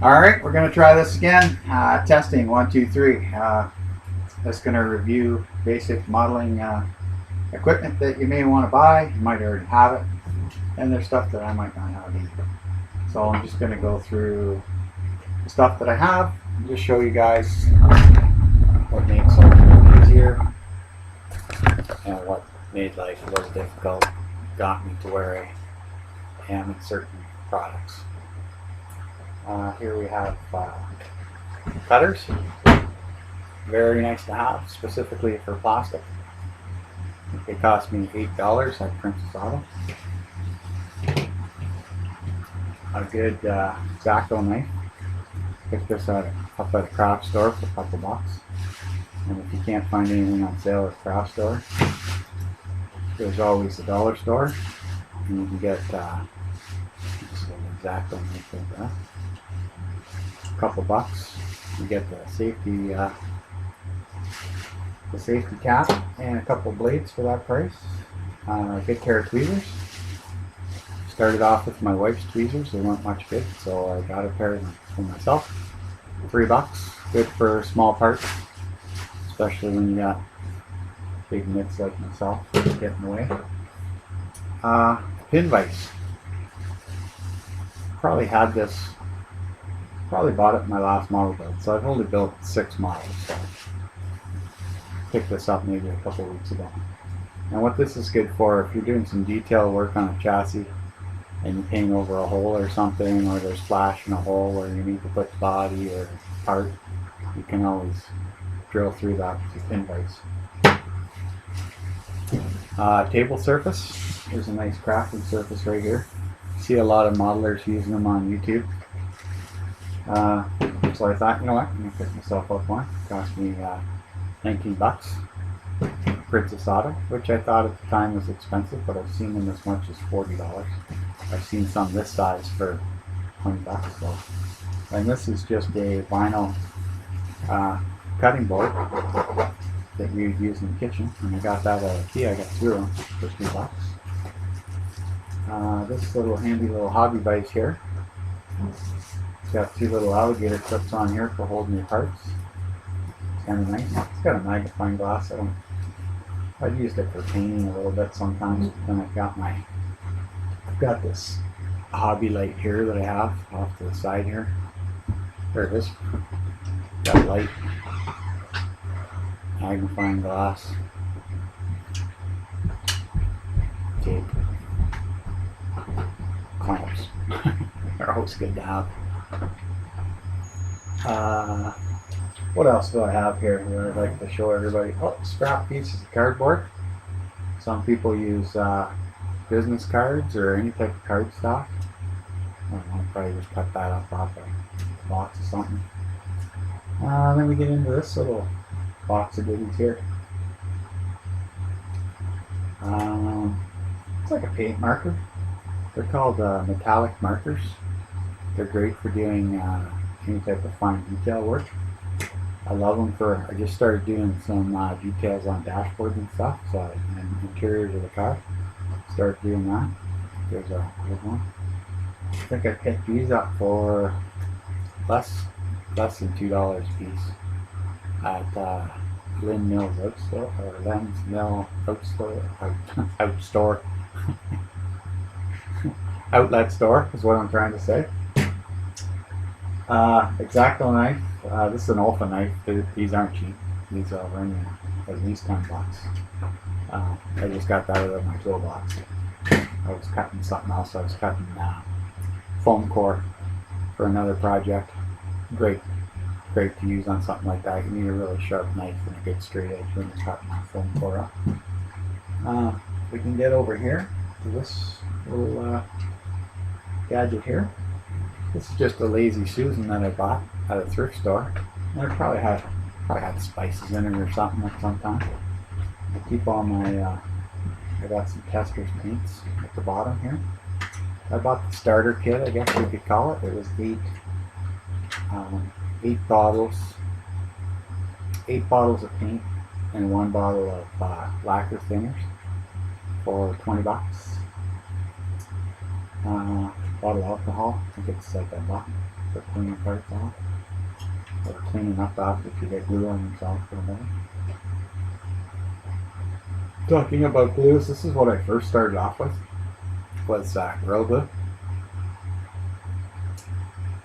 All right, we're going to try this again. Testing 1, 2, 3. Just going to review basic modeling equipment that you may want to buy. You might already have it, and there's stuff that I might not have either. So I'm just going to go through the stuff that I have and just show you guys what made something easier and what made life a little difficult, got me to where I am in certain products. Here we have cutters, very nice to have, specifically for plastic. They cost me $8 at Princess Auto. A good X-Acto knife. Picked this up at a craft store for a couple bucks. And if you can't find anything on sale at a craft store, there's always a dollar store, and you can get just an X-Acto knife like that. A couple bucks. You get the safety cap and a couple blades for that price. A good pair of tweezers. Started off with my wife's tweezers. They weren't much good, so I got a pair for myself. $3. Good for small parts, especially when you got big mitts like myself that get in the way. Pin vise. Probably bought it in my last model build, so I've only built 6 models. So picked this up maybe a couple weeks ago. And what this is good for, if you're doing some detail work on a chassis and you're painting over a hole or something, or there's flash in a hole where you need to put the body or part, you can always drill through that with your pin vise. Table surface. Here's a nice crafting surface right here. See a lot of modelers using them on YouTube. So I thought, you know what, I'm going to pick myself up one. It cost me $19. Princess Auto, which I thought at the time was expensive, but I've seen them as much as $40. I've seen some this size for $20. So, and this is just a vinyl cutting board that you'd use in the kitchen, and I got that at IKEA. I got 2 of them for $3. This handy little hobby vise here. It's got 2 little alligator clips on here for holding your parts. It's kind of nice. It's got a magnifying glass. I've used it for painting a little bit sometimes. Then I've got this hobby light here that I have off to the side here. There it is. Got a light, magnifying glass, tape, clamps. They're always good to have. What else do I have here that I'd like to show everybody? Oh, scrap pieces of cardboard. Some people use business cards or any type of card stock. I'll probably just cut that up off a box or something. Then we get into this little box of goodies here. It's like a paint marker. They're called metallic markers. They're great for doing any type of fine detail work. I love them I just started doing some details on dashboards and stuff, and interiors of the car. Start doing that. There's a good one. I think I picked these up for less than $2 a piece at Lynn Mills Outstore, or Lynn's Mill Outstore. Outlet store is what I'm trying to say. X-Acto knife. This is an Olfa knife. These aren't cheap. These are running at least $10. I just got that out of my toolbox. I was cutting something else. I was cutting foam core for another project. Great to use on something like that. You need a really sharp knife and a good straight edge when you're cutting that foam core up. We can get over here to this little gadget here. This is just a Lazy Susan that I bought at a thrift store. And it probably had spices in it or something at some time. I keep all my I got some Testors paints at the bottom here. I bought the starter kit, I guess you could call it. It was 8 bottles of paint and 1 bottle of lacquer thinners for $20. bottle alcohol. I think it's like a buck for cleaning parts off. Or cleaning up after if you get glue on yourself for a minute. Talking about glues, this is what I first started off with. Was Gorilla Glue.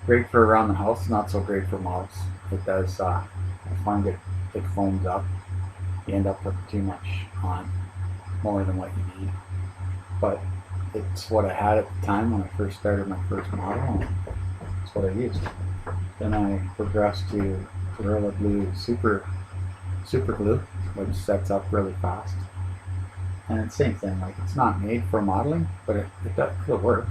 Great for around the house, not so great for models. It does, I find it foams up. You end up putting too much on, more than what you need. But it's what I had at the time when I first started my first model, and it's what I used. Then I progressed to Gorilla Glue Super Glue, which sets up really fast. And it's the same thing, like it's not made for modeling, but it'll work.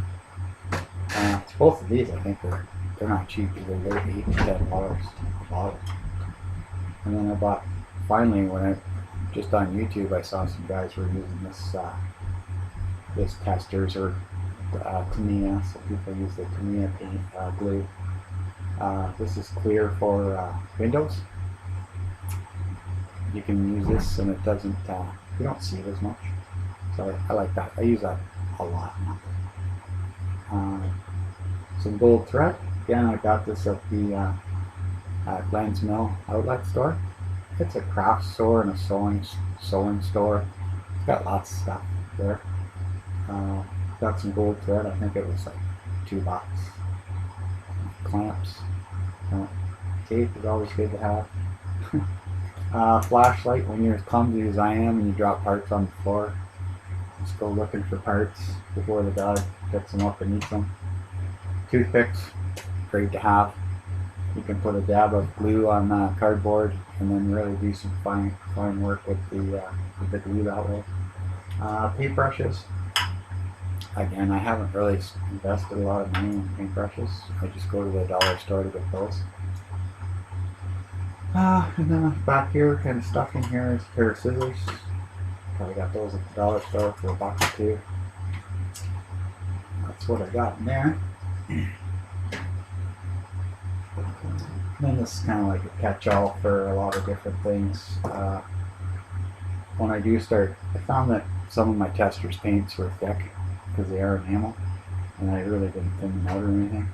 Both of these, I think, they're not cheap either. They're $8 to $10 a bottle. And then I bought, finally, just on YouTube, I saw some guys were using this testers or Tamiya, so people use the Tamiya paint glue. This is clear for windows. You can use this and it doesn't, you don't see it as much. So I like that. I use that a lot. Some gold thread. Again, I got this at the Glens Mill outlet store. It's a craft store and a sewing store. It's got lots of stuff there. Got some gold thread. I think it was like $2. Clamps. Tape is always good to have. Flashlight, when you're as clumsy as I am and you drop parts on the floor, just go looking for parts before the dog picks them up and eats them. Toothpicks, great to have. You can put a dab of glue on cardboard and then really do some fine work with the glue that way. Paintbrushes. Again, I haven't really invested a lot of money in paintbrushes. I just go to the dollar store to get those. And then back here, kind of stuck in here, is a pair of scissors. Probably got those at the dollar store for $1 or $2. That's what I got in there. And then this is kind of like a catch-all for a lot of different things. When I do start, I found that some of my testers' paints were thick because they are enamel, and I really didn't thin them out or anything.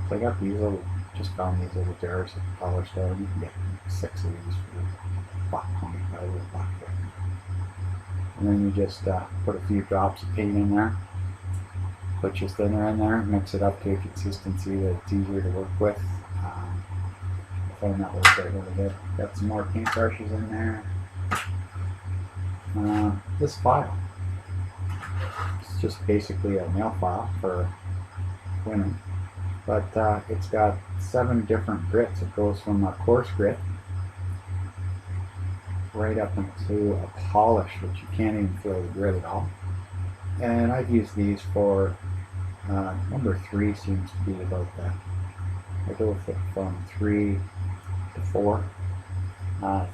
So I got these little, just found these little jars at the dollar store. You can get 6 of these for $1.25 or $1.50. And then you just put a few drops of paint in there, put your thinner in there, mix it up to a consistency that it's easier to work with. I found that works out really good. Got some more paint brushes in there. This file, it's just basically a nail file for women, but it's got 7 different grits. It goes from a coarse grit right up into a polish, which you can't even feel the grit at all. And I've used these for number 3 seems to be about that. I go with it from 3 to 4.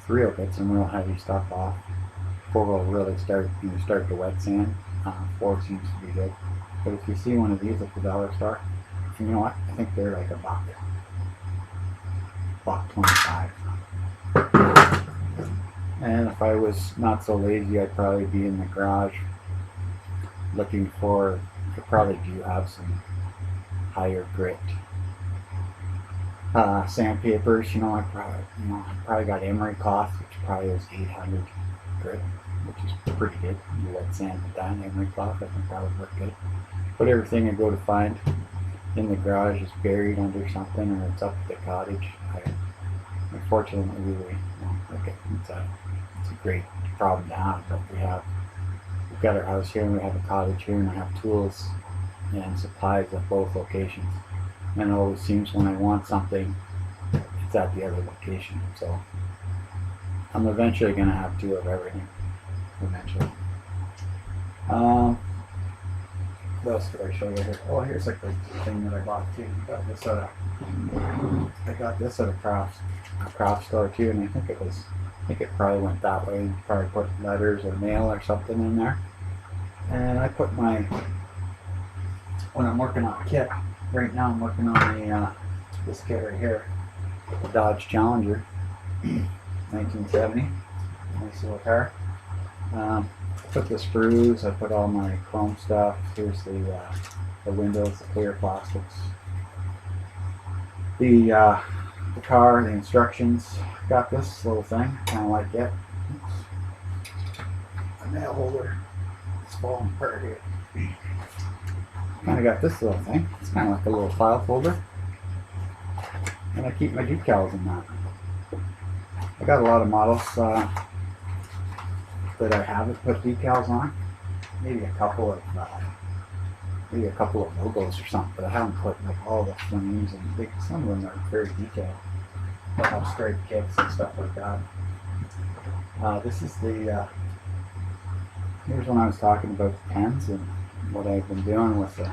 3 will get some real heavy stuff off. 4 will really start the wet sand. 4 seems to be good. But if you see one of these at the dollar store, you know what? I think they're like $1.25. And if I was not so lazy, I'd probably be in the garage looking for, I probably do have some higher grit sandpapers. I probably got emery cloth, which probably is 800 grit, which is pretty good. You wet sand it down, emery cloth, I think that would work good. But everything I go to find in the garage is buried under something, or it's up at the cottage. Unfortunately, it's a great problem to have, but we've got our house here and we have a cottage here, and I have tools and supplies at both locations. And it always seems when I want something, it's at the other location. So I'm eventually going to have 2 of everything. Eventually. What else could I show you here? Oh, here's like the thing that I bought too. I got this at a craft store too, and I think it probably went that way. Probably put letters or mail or something in there. And I put when I'm working on a kit. Right now I'm working on this kit right here, the Dodge Challenger, 1970. Nice little car. I put the screws, I put all my chrome stuff. Here's the the windows, the clear plastics. The car, the instructions, got this little thing, kind of like it. A nail holder. It's falling apart here. Kind of got this little thing. It's kind of like a little file folder. And I keep my decals in that. I got a lot of models that I haven't put decals on. Maybe a couple of logos or something, but I haven't put like all the flames and some of them are very detailed. They'll have straight kicks and stuff like that. This is the here's when I was talking about the pens and what I've been doing with the.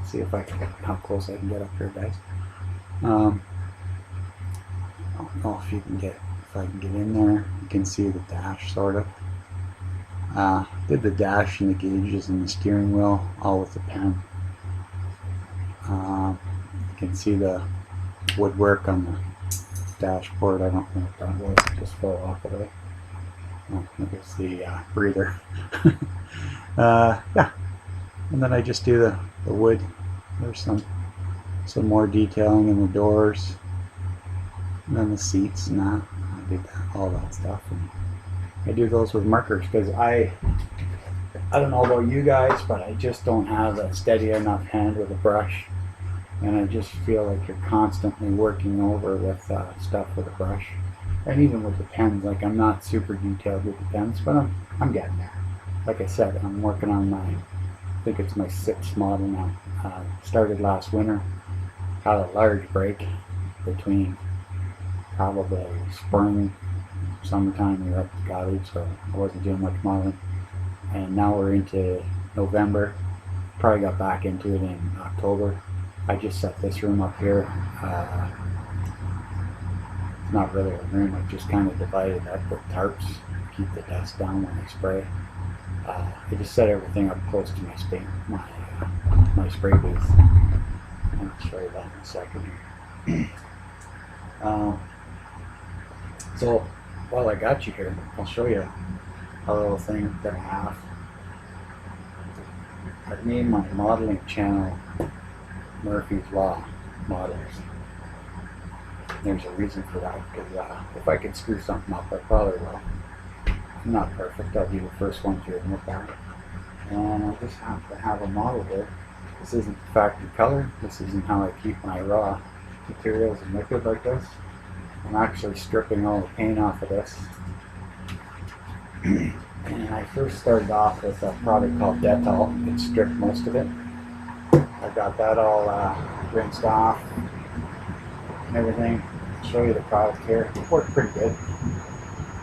See if I can get how close I can get up here, guys. I don't know if you can get, if I can get in there. You can see the dash sort of. Did the dash and the gauges and the steering wheel all with the pen. You can see the woodwork on the dashboard. I don't know what that was. It just fell off of it. Oh, I guess the breather. Yeah. And then I just do the wood. There's some more detailing in the doors. And then the seats and that. I did all that stuff. And I do those with markers because I don't know about you guys, but I just don't have a steady enough hand with a brush. And I just feel like you're constantly working over with stuff with a brush. And even with the pens, like I'm not super detailed with the pens, but I'm getting there. Like I said, I'm working on my, I think it's my 6th model now. Started last winter, had a large break between probably spring, summertime. We were up at the cottage, so I wasn't doing much modeling. And now we're into November. Probably got back into it in October. I just set this room up here. It's not really a room. I just kind of divided up with tarps, keep the dust down when I spray. I just set everything up close to my spray booth. I'll show you that in a second. So while I got you here, I'll show you a little thing that I have. I've named my modeling channel Murphy's Law Models. There's a reason for that, because if I can screw something up, I probably will. I'm not perfect. I'll be the first one to admit that. And I just have to have a model here. This isn't factory color. This isn't how I keep my raw materials and liquid like this. I'm actually stripping all the paint off of this. And I first started off with a product called Dettol. It stripped most of it. I got that all rinsed off and everything. I'll show you the product here. It worked pretty good.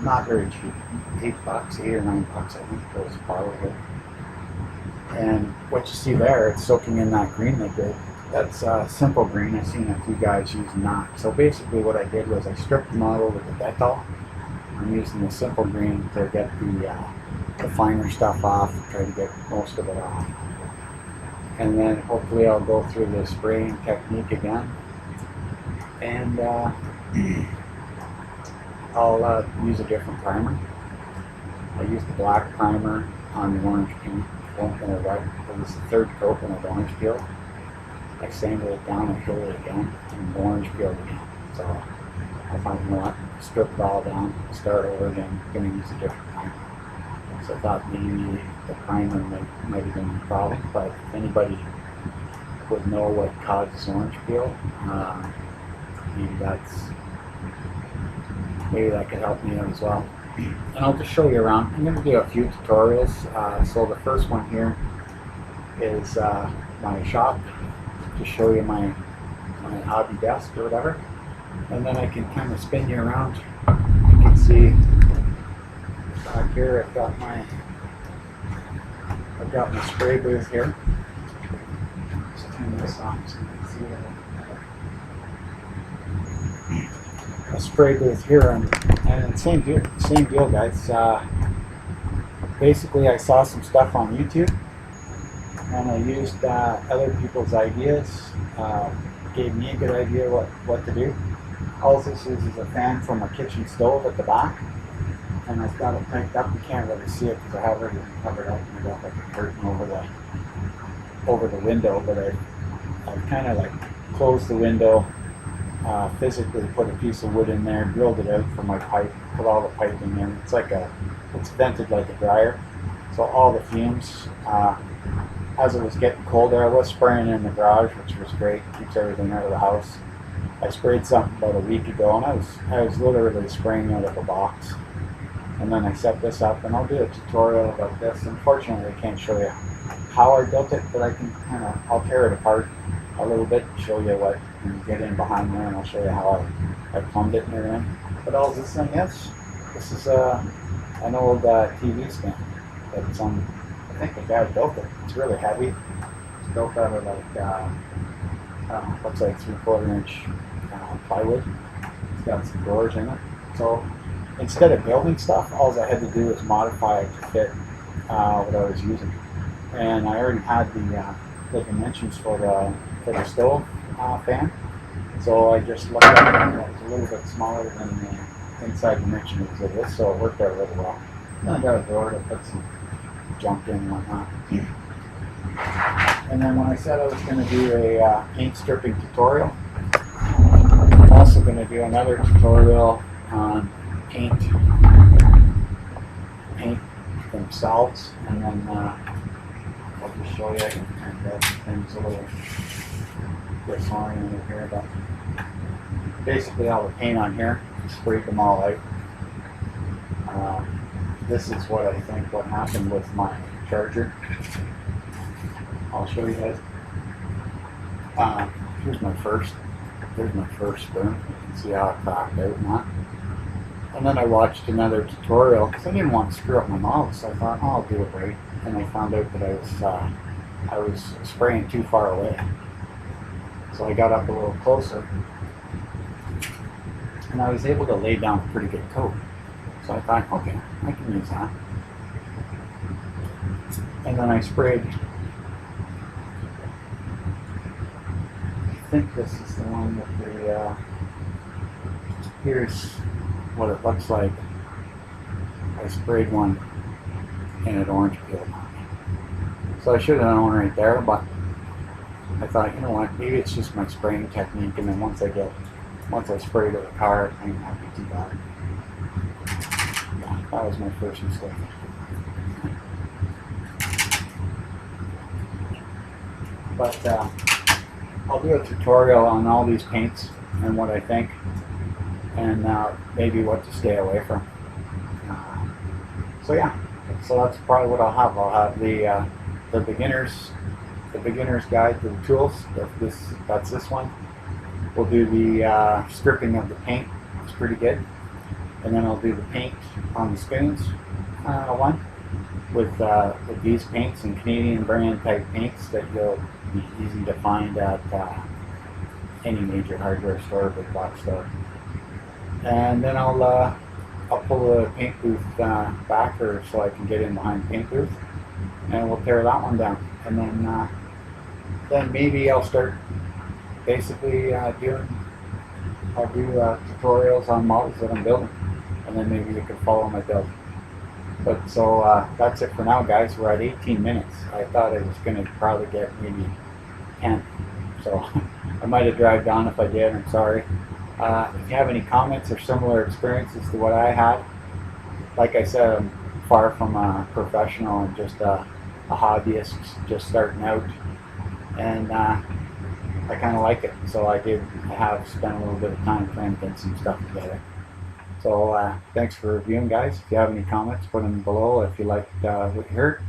Not very cheap. $8, $8 or $9, I think, for this bottle here. And what you see there, it's soaking in that green liquid. That's simple green. I've seen a few guys using that. So basically what I did was I stripped the model with the Dettol. I'm using the simple green to get the finer stuff off, try to get most of it off. And then hopefully I'll go through the spraying technique again. And I'll use a different primer. I used the black primer on the orange paint. It was the 3rd coat when I orange peeled. I sanded it down and peeled it again, and orange peeled again. So I thought, you know what, strip it all down, start over again, gonna use a different primer. So I thought maybe the primer might have been the problem, but if anybody would know what causes orange peel, maybe that could help me out as well. And I'll just show you around. I'm going to do a few tutorials. So the first one here is my shop, to show you my hobby desk or whatever. And then I can kind of spin you around. You can see back here I've got my spray booth here. Just turn this on so you can see it. A spray booth here, and same deal, guys. Basically, I saw some stuff on YouTube, and I used other people's ideas. Gave me a good idea what to do. All this is a fan from a kitchen stove at the back, and I've got it piped up. You can't really see it because I have everything covered up, and I got like a curtain over the over the window, but I've kind of like closed the window, physically put a piece of wood in there, drilled it out for my pipe, put all the piping in. It's vented like a dryer, so all the fumes. As it was getting colder, I was spraying in the garage, which was great, keeps everything out of the house. I sprayed something about a week ago, and I was literally spraying out of a box. And then I set this up, and I'll do a tutorial about this. Unfortunately, I can't show you how I built it, but I can I'll tear it apart a little bit, show you what, and get in behind there, and I'll show you how I plumbed it and everything. But all this thing is, this is an old TV stand that's on, I think the guy built it. It's really heavy. It's built out of like, looks like 3/4 inch plywood. It's got some drawers in it. So instead of building stuff, all I had to do was modify it to fit what I was using. And I already had the dimensions for the stove fan. So I just looked at it, it's a little bit smaller than the inside dimensions of this, so it worked out really well. And I got a drawer to put some junk in and whatnot. And then when I said I was going to do a paint stripping tutorial, I'm also going to do another tutorial on paint themselves, and then I'll just show you and things a little disoriented here, but basically all the paint on here, sprayed them all out. This is what I think what happened with my charger. I'll show you guys. Here's my first spoon. You can see how it cracked out and that. And then I watched another tutorial because I didn't want to screw up my model, so I thought, oh, I'll do it right. And I found out that I was spraying too far away. So I got up a little closer, and I was able to lay down a pretty good coat. So I thought, okay, I can use that. And then I sprayed, I think this is the one with the, here's what it looks like. I sprayed one and it orange peeled on me. So I should have known right there, but I thought, you know what, maybe it's just my spraying technique, and then once I spray to the car, it might not be too bad. Yeah, that was my first mistake. But I'll do a tutorial on all these paints and what I think, and maybe what to stay away from. So yeah, so that's probably what I'll have. I'll have the beginner's guide to the tools. That's this one. We'll do the stripping of the paint. It's pretty good. And then I'll do the paint on the spoons one with these paints and Canadian brand type paints that will be easy to find at any major hardware store, big box store. And then I'll pull the paint booth back, or so I can get in behind the paint booth, and we'll tear that one down. And then maybe I'll start basically I'll do tutorials on models that I'm building, and then maybe you can follow my build. But so that's it for now, guys. We're at 18 minutes. I thought I was going to probably get maybe 10, so I might have dragged on. If I did, I'm sorry. If you have any comments or similar experiences to what I had, like I said, I'm far from a professional and just a hobbyist, just starting out, and I kind of like it. So I have spent a little bit of time trying to get some stuff together. So thanks for reviewing, guys. If you have any comments, put them below. If you liked what you heard,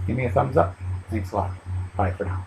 give me a thumbs up. Thanks a lot. Bye for now.